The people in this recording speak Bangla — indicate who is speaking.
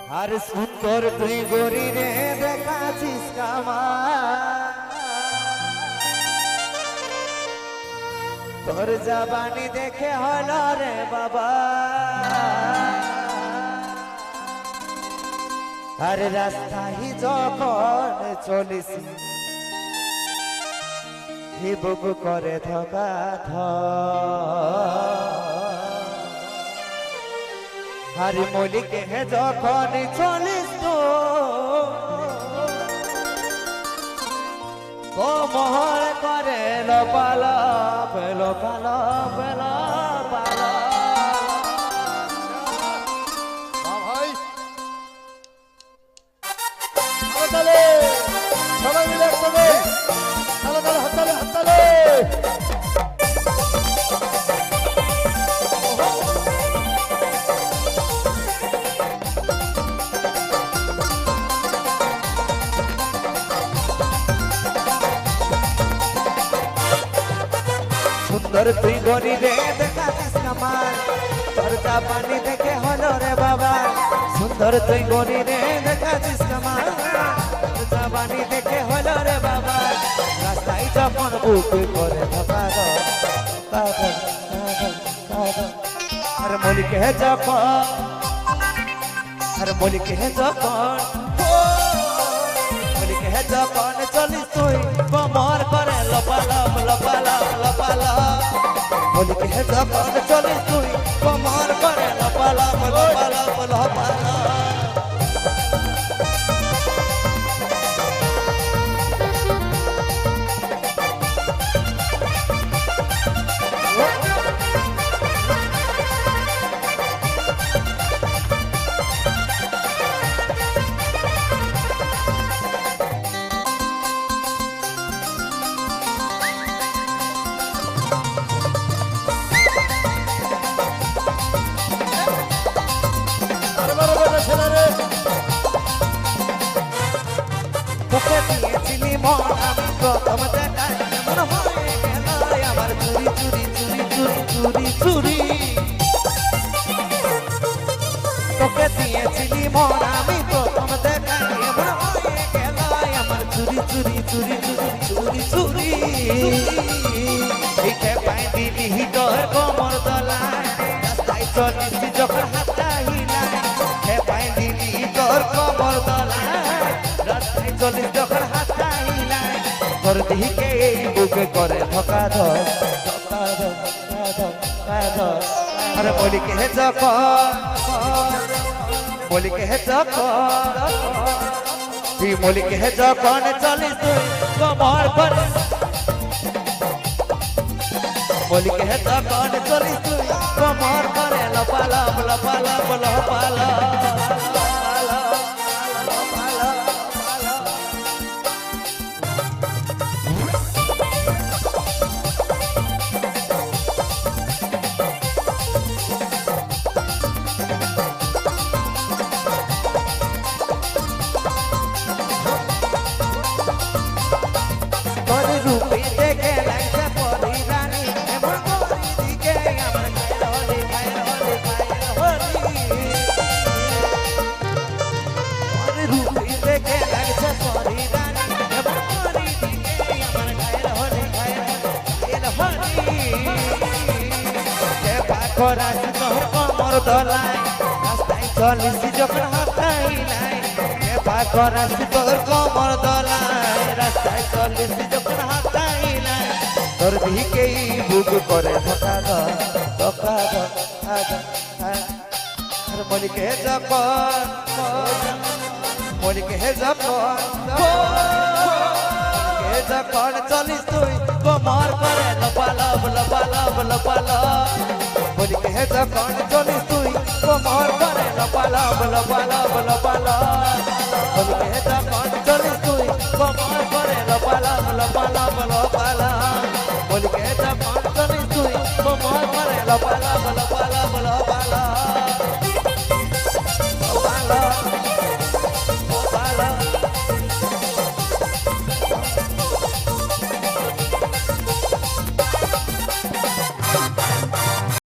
Speaker 1: আর সুন্দর তুই গরি রে দেখাছিস কামার তোর জবানি দেখে হলো রে বাবা আর রাস্তায় যখন চলিস হিবুক করে ধকা হরি মলিকে যখন চলিস তো কোমর করে লোপালা পেলো পালা পেলা পালা
Speaker 2: ভাই হাততালি সবাই মিলে একসাথে তালে তালে হাততালি হাততালি
Speaker 1: সুন্দর তুই গরি রে দেখাছিস কামার তোর জাপানি দেখে হলো রে বাবা সুন্দর তুই গরি রে দেখাছিস কামার তোর জাপানি দেখে হলো রে বাবা রাস্তায় যখন বুক করে ধকা আর মলিকে যখন আর মলিকে যখন মলিকে যখন চলিস তুই কোমর করে লপালপ লপালপ লপালপ মলিকে যখন চলিস তুই কোমর করে লপালপ লপালপ লপালপ তোকে দিয়েছিলি মন আমি প্রথম দেখায় মনে হয়ে গেল আমার চুরি চুরি চুরি চুরি চুরি চুরি তোকে দিয়েছিলি মন আমি প্রথম দেখায় মনে হয়ে গেল আমার চুরি চুরি চুরি চুরি চুরি চুরি এইটা পাই দিলি তোর কোমর দলায় রাস্তায় চলিস যখন হাতটা হিলায় হে পাই দিলি তোর কোমর দলায় রাস্তায় চলিস যখন হাতটা হিলায় তোর দিকে এই বুকে করে ধকা ধর আরে বলিকে হে যখন বলিকে হে যখন তুই বলিকে হে যখন চলিস তুই কোমর করে বলিকে হে যখন চলিস তুই কোমর করে লপালপ লপালপ লপালপ রূপে দেখে লাগছে পরি রানী এমন পরি দিকে আমার খায়রলি খায়রলি খায়রলি রূপে দেখে লাগছে পরি রানী এমন পরি দিকে আমার খায়রলি খায়রলি কে পাকরাস তোর কোমর দলায় রাস্তায় চলিস যখন হাতাই নাই কে পাকরাস তোর কোমর দলায় রাস্তায় চলিস যখন হাতাই নাই তোর দিকেই বুক করে ধকা ধকা আর মলিকে যখন মলিকে যখন চলিস তুই কোমর করে লপালপ লপালপ লপালপ মলিকে যখন চলিস তুই কোমর করে লপালপ লপালপ লপালপ মলিকে যখন চলিস তুই কোমর করে লপালপ লপালপ লপালপ মলিকে যখন চলিস তুই কোমর করে লপালপ